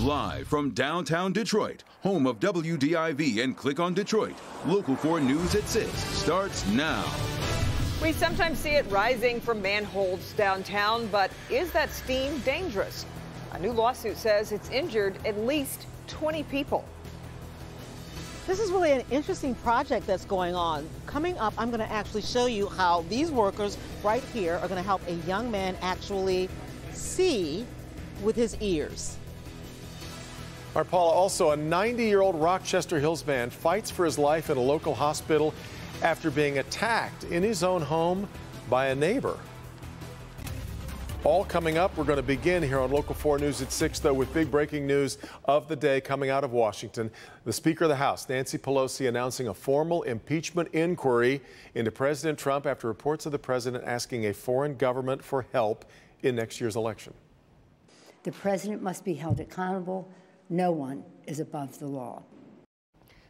Live from downtown Detroit, home of WDIV and Click on Detroit, Local 4 News at 6 starts now. We sometimes see it rising from manholes downtown, but is that steam dangerous? A new lawsuit says it's injured at least 20 people. This is really an interesting project that's going on. Coming up, I'm going to actually show you how these workers right here are going to help a young man actually see with his ears. Our Paula, also a 90-year-old Rochester Hills man fights for his life in a local hospital after being attacked in his own home by a neighbor. All coming up. We're going to begin here on Local 4 News at 6, though, with big breaking news of the day coming out of Washington. The Speaker of the House, Nancy Pelosi, announcing a formal impeachment inquiry into President Trump after reports of the president asking a foreign government for help in next year's election. The president must be held accountable. No one is above the law.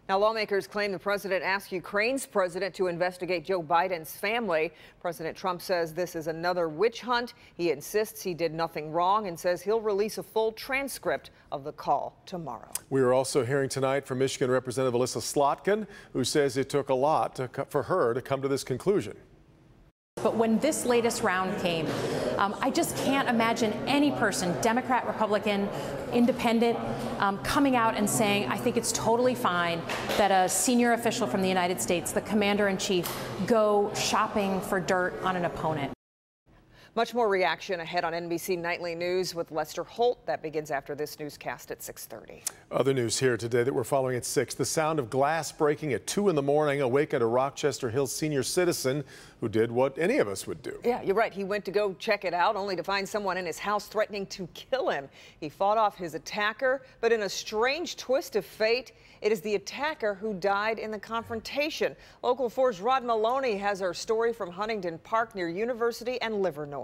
Now, lawmakers claim the president asked Ukraine's president to investigate Joe Biden's family. President Trump says this is another witch hunt. He insists he did nothing wrong and says he'll release a full transcript of the call tomorrow. We are also hearing tonight from Michigan Representative Alyssa Slotkin, who says it took a lot for her to come to this conclusion. But when this latest round came, I just can't imagine any person, Democrat, Republican, independent, coming out and saying, I think it's totally fine that a senior official from the United States, the commander-in-chief, go shopping for dirt on an opponent. Much more reaction ahead on NBC Nightly News with Lester Holt. That begins after this newscast at 6:30. Other news here today that we're following at 6. The sound of glass breaking at 2 in the morning awakened a Rochester Hills senior citizen who did what any of us would do. Yeah, you're right. He went to go check it out only to find someone in his house threatening to kill him. He fought off his attacker, but in a strange twist of fate, it is the attacker who died in the confrontation. Local 4's Rod Maloney has our story from Huntington Park near University and Livernois.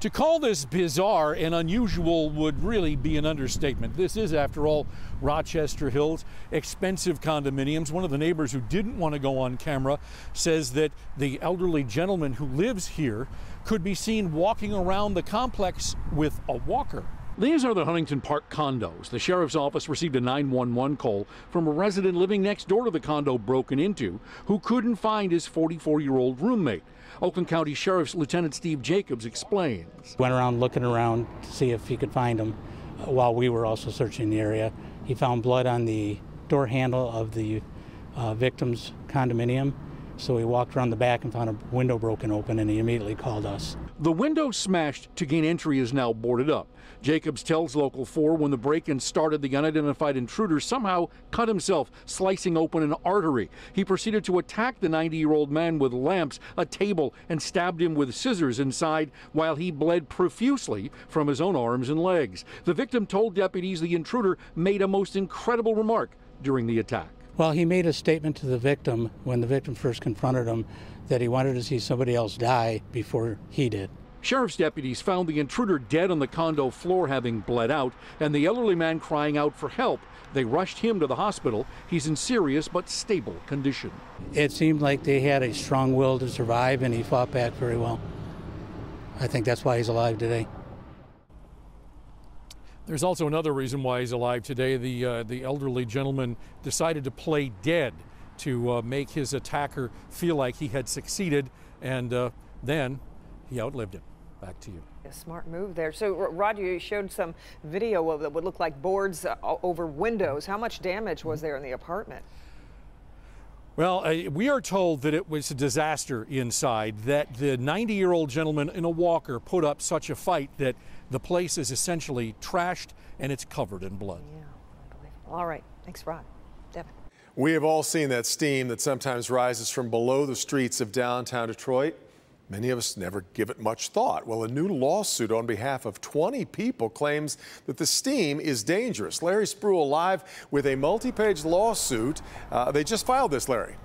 To call this bizarre and unusual would really be an understatement. This is, after all, Rochester Hills, expensive condominiums. One of the neighbors who didn't want to go on camera says that the elderly gentleman who lives here could be seen walking around the complex with a walker. These are the Huntington Park condos. The sheriff's office received a 911 call from a resident living next door to the condo broken into who couldn't find his 44-year-old roommate. Oakland County Sheriff's Lieutenant Steve Jacobs explains. Went around looking around to see if he could find him while we were also searching the area. He found blood on the door handle of the victim's condominium. So he walked around the back and found a window broken open, and he immediately called us. The window smashed to gain entry is now boarded up. Jacobs tells Local 4 when the break-in started, the unidentified intruder somehow cut himself, slicing open an artery. He proceeded to attack the 90-year-old man with lamps, a table, and stabbed him with scissors inside while he bled profusely from his own arms and legs. The victim told deputies the intruder made a most incredible remark during the attack. Well, he made a statement to the victim when the victim first confronted him that he wanted to see somebody else die before he did. Sheriff's deputies found the intruder dead on the condo floor, having bled out, and the elderly man crying out for help. They rushed him to the hospital. He's in serious but stable condition. It seemed like they had a strong will to survive, and he fought back very well. I think that's why he's alive today. There's also another reason why he's alive today. The elderly gentleman decided to play dead to make his attacker feel like he had succeeded, and then he outlived him. Back to you. A smart move there. So, Rod, you showed some video of that would look like boards over windows. How much damage was there in the apartment? Well, we are told that it was a disaster inside, that the 90-year-old gentleman in a walker put up such a fight that the place is essentially trashed and it's covered in blood. Yeah, unbelievable. All right. Thanks, Rod. Devin. We have all seen that steam that sometimes rises from below the streets of downtown Detroit. Many of us never give it much thought. Well, a new lawsuit on behalf of 20 people claims that the steam is dangerous. Larry Spruill live with a multi-page lawsuit. They just filed this, Larry.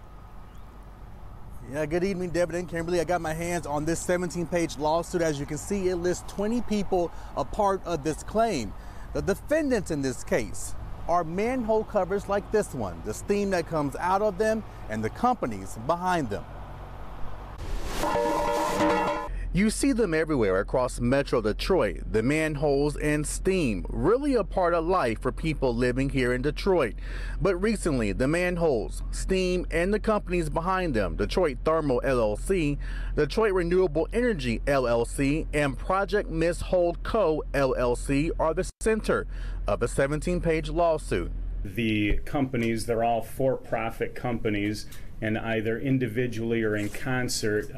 Yeah, good evening, Devin and Kimberly. I got my hands on this 17-page lawsuit. As you can see, it lists 20 people a part of this claim. The defendants in this case are manhole covers like this one, the steam that comes out of them, and the companies behind them. You see them everywhere across Metro Detroit, the manholes and steam, really a part of life for people living here in Detroit. But recently, the manholes, steam, and the companies behind them, Detroit Thermal LLC, Detroit Renewable Energy LLC, and Project Miss Hold Co. LLC are the center of a 17-page lawsuit. The companies, they're all for-profit companies, and either individually or in concert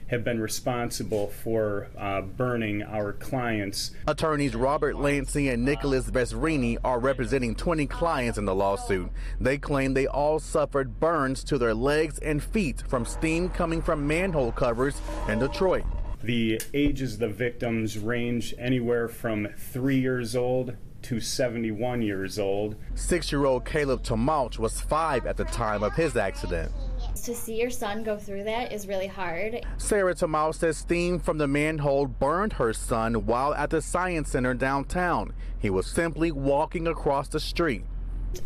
have been responsible for burning our clients. Attorneys Robert Lancey and Nicholas Vesrini are representing 20 clients in the lawsuit. They claim they all suffered burns to their legs and feet from steam coming from manhole covers in Detroit. The ages of the victims range anywhere from 3 years old to 71 years old. 6-year-old Caleb Tomauch was 5 at the time of his accident. To see your son go through that is really hard. Sarah Tomauch says steam from the manhole burned her son while at the Science Center downtown. He was simply walking across the street.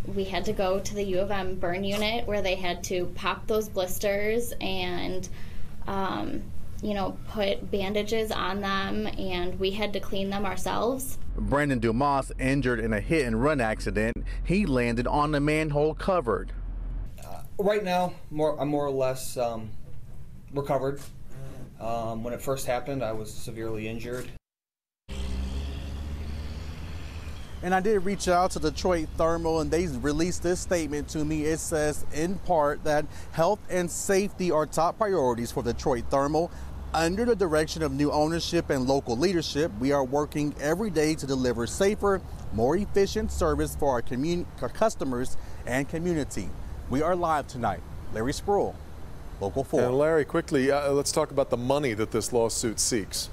We had to go to the U of M burn unit where they had to pop those blisters and put bandages on them, and we had to clean them ourselves. Brandon Dumas injured in a hit-and-run accident. He landed on the manhole covered. Right now, I'm more or less recovered. When it first happened, I was severely injured. And I did reach out to Detroit Thermal, and they released this statement to me. It says, in part, that health and safety are top priorities for Detroit Thermal. Under the direction of new ownership and local leadership, we are working every day to deliver safer, more efficient service for our customers and community. We are live tonight. Larry Sproul, Local 4. And Larry, quickly, let's talk about the money that this lawsuit seeks.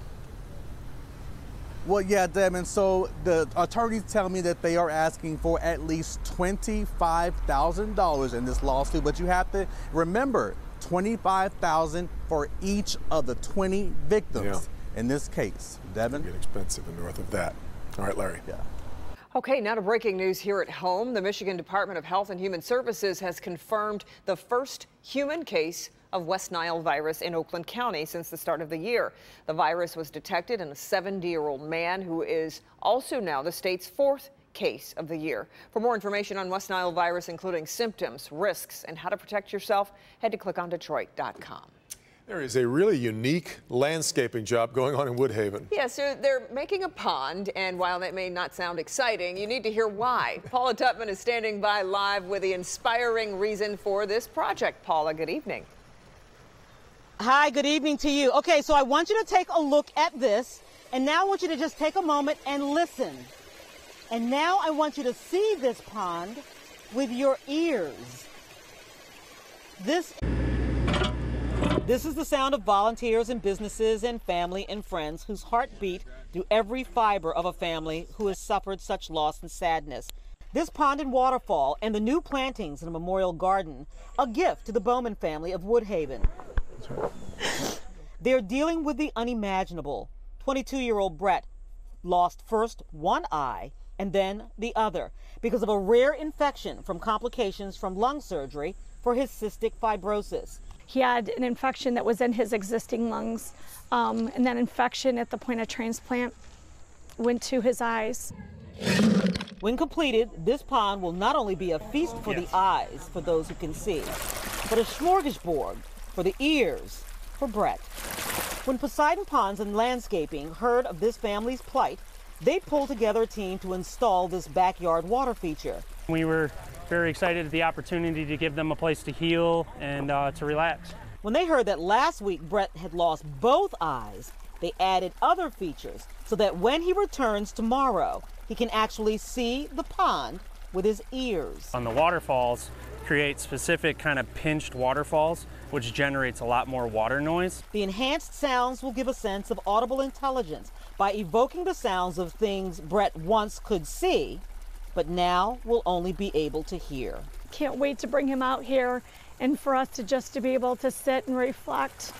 Well, yeah, Devin, so the attorneys tell me that they are asking for at least $25,000 in this lawsuit, but you have to remember, $25,000 for each of the 20 victims in this case. Devin? Get expensive and north of that. All right, Larry. Yeah. Okay, now to breaking news here at home. The Michigan Department of Health and Human Services has confirmed the first human case of West Nile virus in Oakland County since the start of the year. The virus was detected in a 70-year-old man who is also now the state's 4th case of the year. For more information on West Nile virus, including symptoms, risks, and how to protect yourself, head to clickondetroit.com. There is a really unique landscaping job going on in Woodhaven. Yeah, so they're making a pond, and while that may not sound exciting, you need to hear why. Paula Tutman is standing by live with the inspiring reason for this project. Paula, good evening. Hi, good evening to you. Okay, so I want you to take a look at this, and now I want you to just take a moment and listen. And now I want you to see this pond with your ears. This is the sound of volunteers and businesses and family and friends whose heart beat through every fiber of a family who has suffered such loss and sadness. This pond and waterfall and the new plantings in a memorial garden, a gift to the Bowman family of Woodhaven. They're dealing with the unimaginable. 22-year-old Brett lost first one eye and then the other because of a rare infection from complications from lung surgery for his cystic fibrosis. He had an infection that was in his existing lungs, and that infection at the point of transplant went to his eyes. When completed, this pond will not only be a feast for the eyes, for those who can see, but a smorgasbord for the ears for Brett. When Poseidon Ponds and Landscaping heard of this family's plight, they pulled together a team to install this backyard water feature. We were very excited at the opportunity to give them a place to heal and to relax. When they heard that last week Brett had lost both eyes, they added other features so that when he returns tomorrow, he can actually see the pond with his ears. On the waterfalls, create specific kind of pinched waterfalls, which generates a lot more water noise. The enhanced sounds will give a sense of audible intelligence by evoking the sounds of things Brett once could see, but now will only be able to hear. Can't wait to bring him out here and for us to be able to sit and reflect.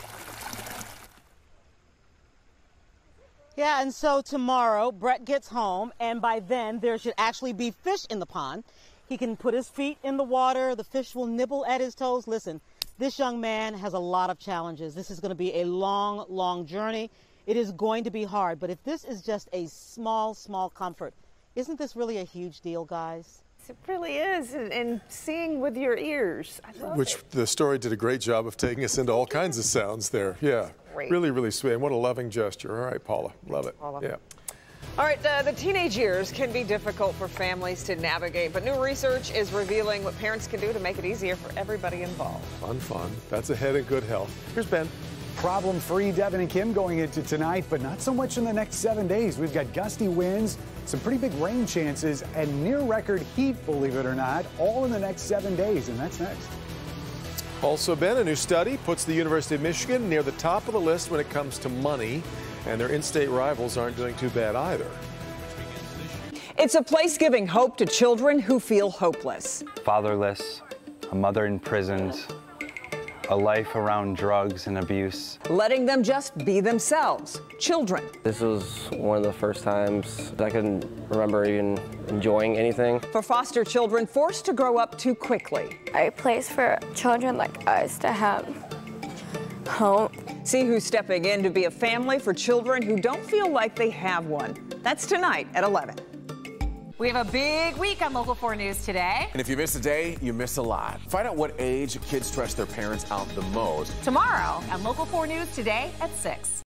Yeah, and so tomorrow Brett gets home, and by then there should actually be fish in the pond. He can put his feet in the water, the fish will nibble at his toes. Listen, This young man has a lot of challenges. This is going to be a long, long journey. It is going to be hard, but if this is just a small, small comfort, isn't this really a huge deal, guys? It really is, and seeing with your ears. I love Which it. the story did a great job of taking us into all kinds of sounds there. Yeah, great. Really, really sweet. And what a loving gesture. All right, Paula, love it. Paula. Yeah. All right, the teenage years can be difficult for families to navigate, but new research is revealing what parents can do to make it easier for everybody involved. Fun. That's ahead in good health. Here's Ben. Problem-free, Devin and Kim going into tonight, but not so much in the next 7 days. We've got gusty winds, some pretty big rain chances, and near-record heat, believe it or not, all in the next 7 days, and that's next. Also, Ben, a new study puts the University of Michigan near the top of the list when it comes to money, and their in-state rivals aren't doing too bad either. It's a place giving hope to children who feel hopeless. Fatherless, a mother imprisoned, a life around drugs and abuse. Letting them just be themselves, children. This was one of the first times I can remember even enjoying anything. For foster children forced to grow up too quickly. A place for children like us to have home. See who's stepping in to be a family for children who don't feel like they have one. That's tonight at 11. We have a big week on Local 4 News today. And if you miss a day, you miss a lot. Find out what age kids stress their parents out the most. Tomorrow on Local 4 News today at 6.